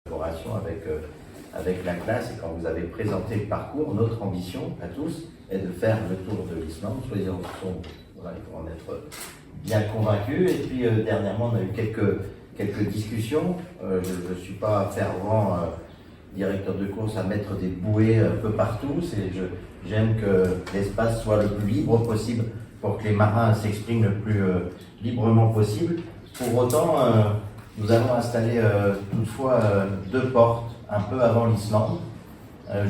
collaboration avec la classe, et quand vous avez présenté le parcours, notre ambition à tous est de faire le tour de l'Islande. Soyez en voilà, il faut en être bien convaincus. Et puis dernièrement, on a eu quelques discussions. Je ne suis pas fervent directeur de course à mettre des bouées un peu partout. J'aime que l'espace soit le plus libre possible pour que les marins s'expriment le plus librement possible. Pour autant, nous avons installé toutefois deux portes un peu avant l'Islande,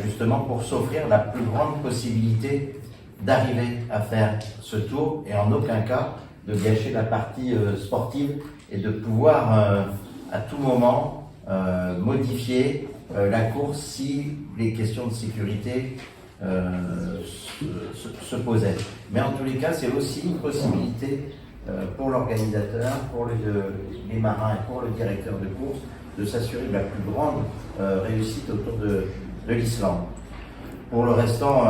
justement pour s'offrir la plus grande possibilité d'arriver à faire ce tour et en aucun cas de gâcher la partie sportive et de pouvoir à tout moment modifier la course si les questions de sécurité se posaient. Mais en tous les cas, c'est aussi une possibilité pour l'organisateur, pour les marins et pour le directeur de course de s'assurer de la plus grande réussite autour de l'Islande. Pour le restant,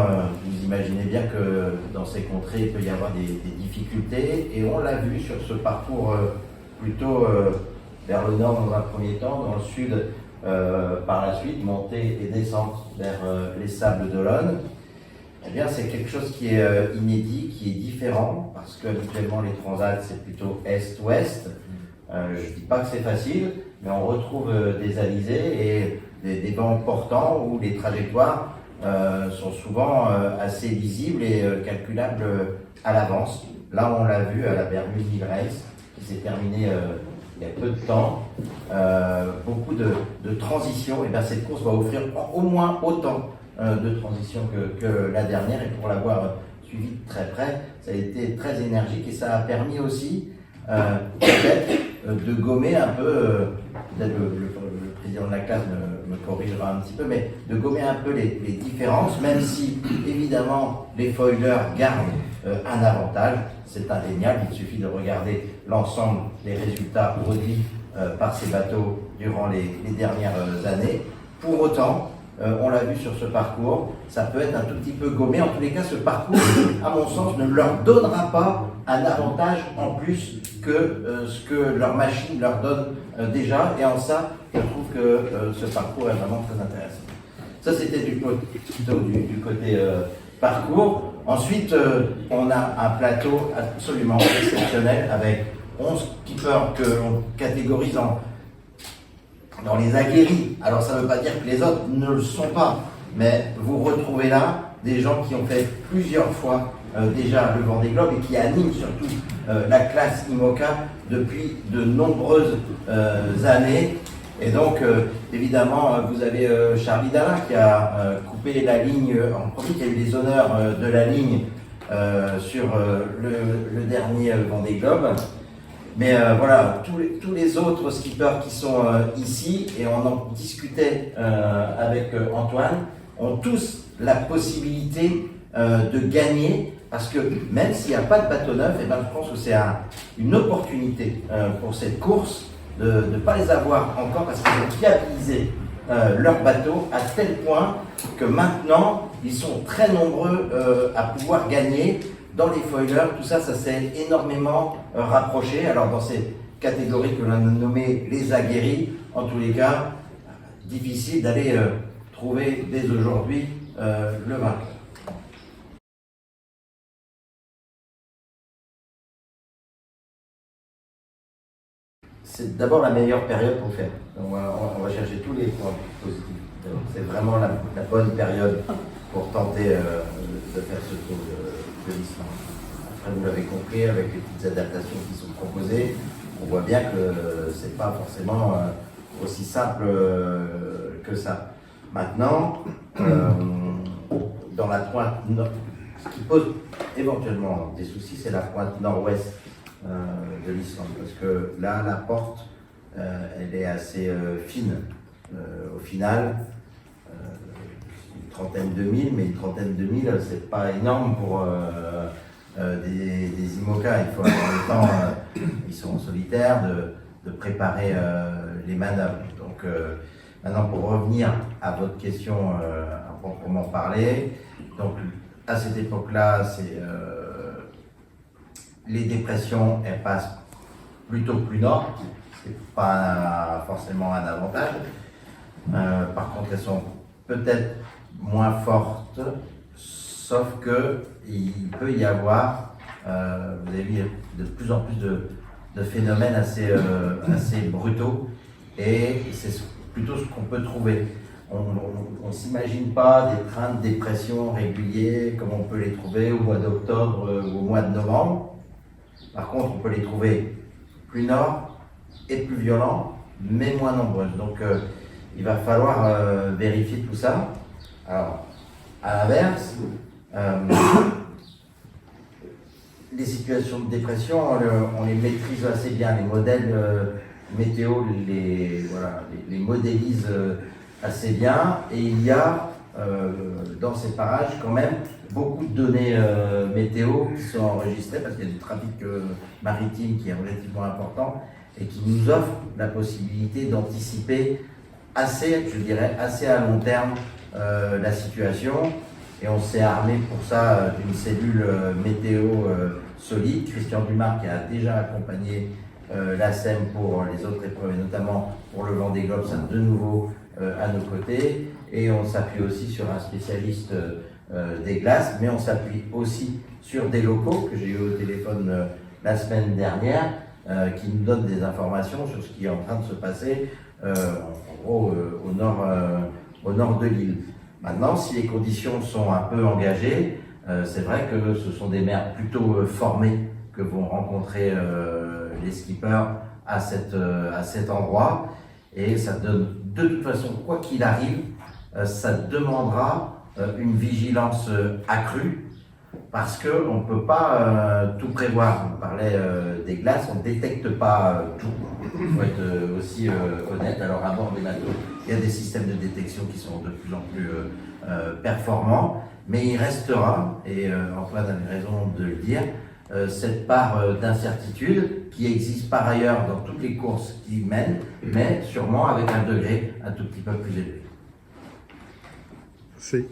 vous imaginez bien que dans ces contrées, il peut y avoir des difficultés, et on l'a vu sur ce parcours plutôt vers le nord dans un premier temps, dans le sud par la suite, montée et descente vers les Sables d'Olonne. Eh bien, c'est quelque chose qui est inédit, qui est différent, parce que habituellement les transats c'est plutôt est-ouest. Je ne dis pas que c'est facile, mais on retrouve des alizés et des vents portants où les trajectoires sont souvent assez lisibles et calculables à l'avance. Là, on l'a vu à la Bermude Hill Race, qui s'est terminée il y a peu de temps. Beaucoup de transitions. Et bien, cette course va offrir au moins autant de transitions que la dernière, et pour l'avoir suivi de très près, ça a été très énergique et ça a permis aussi peut-être de gommer un peu, peut-être le président de la classe me corrigera un petit peu, mais de gommer un peu les différences, même si évidemment les foilers gardent un avantage, c'est indéniable. Il suffit de regarder l'ensemble des résultats produits par ces bateaux durant les dernières années. Pour autant, on l'a vu sur ce parcours, ça peut être un tout petit peu gommé. En tous les cas, ce parcours, à mon sens, ne leur donnera pas un avantage en plus que ce que leur machine leur donne déjà. Et en ça, je trouve que ce parcours est vraiment très intéressant. Ça, c'était du côté parcours. Ensuite, on a un plateau absolument exceptionnel avec 11 skippers que l'on catégorise dans les aguerris. Alors ça ne veut pas dire que les autres ne le sont pas, mais vous retrouvez là des gens qui ont fait plusieurs fois déjà le Vendée Globe et qui animent surtout la classe IMOCA depuis de nombreuses années. Et donc évidemment vous avez Charlie Dalla qui a coupé la ligne en premier, qui a eu les honneurs de la ligne sur le dernier Vendée Globe. Mais voilà, tous les autres skippers qui sont ici, et on en discutait avec Antoine, ont tous la possibilité de gagner, parce que même s'il n'y a pas de bateau neuf, et ben, je pense que c'est une opportunité pour cette course de ne pas les avoir encore, parce qu'ils ont fiabilisé leur bateau à tel point que maintenant, ils sont très nombreux à pouvoir gagner. Dans les foilers, tout ça, ça s'est énormément rapproché. Alors dans ces catégories que l'on a nommées les aguerris, en tous les cas, difficile d'aller trouver dès aujourd'hui le vainqueur. C'est d'abord la meilleure période pour faire. Donc, on va chercher tous les points positifs. C'est vraiment la bonne période pour tenter de faire ce tour de l'Islande. Après, vous l'avez compris, avec les petites adaptations qui sont proposées, on voit bien que ce n'est pas forcément aussi simple que ça. Maintenant, dans la pointe nord, ce qui pose éventuellement des soucis, c'est la pointe nord-ouest de l'Islande, parce que là, la porte, elle est assez fine. Au final, une trentaine de milles, mais une trentaine de milles, c'est pas énorme pour des IMOCA. Il faut avoir le temps, ils sont en solitaire, de préparer les manœuvres. Donc maintenant, pour revenir à votre question à proprement parler, donc à cette époque-là, c'est les dépressions, elles passent plutôt plus nord, c'est pas forcément un avantage. Par contre, elles sont peut-être moins fortes, sauf que il peut y avoir, vous avez vu, de plus en plus de phénomènes assez brutaux, et c'est plutôt ce qu'on peut trouver. On ne s'imagine pas des trains de dépression réguliers comme on peut les trouver au mois d'octobre ou au mois de novembre. Par contre, on peut les trouver plus nord et plus violents, mais moins nombreuses. Donc, il va falloir vérifier tout ça. Alors, à l'inverse, les situations de dépression, on les maîtrise assez bien. Les modèles météo les modélisent assez bien. Et il y a dans ces parages quand même beaucoup de données météo qui sont enregistrées parce qu'il y a du trafic maritime qui est relativement important et qui nous offre la possibilité d'anticiper assez à long terme la situation. Et on s'est armé pour ça d'une cellule météo solide. Christian Dumas qui a déjà accompagné l'ASEM pour les autres épreuves, et notamment pour le Vendée Globe, c'est de nouveau à nos côtés. Et on s'appuie aussi sur un spécialiste des glaces, mais on s'appuie aussi sur des locaux que j'ai eu au téléphone la semaine dernière, qui nous donnent des informations sur ce qui est en train de se passer en gros au nord de l'île. Maintenant, si les conditions sont un peu engagées, c'est vrai que ce sont des mers plutôt formées que vont rencontrer les skippers à cet endroit. Et ça donne, de toute façon, quoi qu'il arrive, ça demandera une vigilance accrue parce qu'on ne peut pas tout prévoir. On parlait des glaces, on ne détecte pas tout. Il faut être aussi honnête. Alors à bord des bateaux, il y a des systèmes de détection qui sont de plus en plus performants, mais il restera, et Antoine avait raison de le dire, cette part d'incertitude qui existe par ailleurs dans toutes les courses qui mènent, mais sûrement avec un degré un tout petit peu plus élevé. Sì.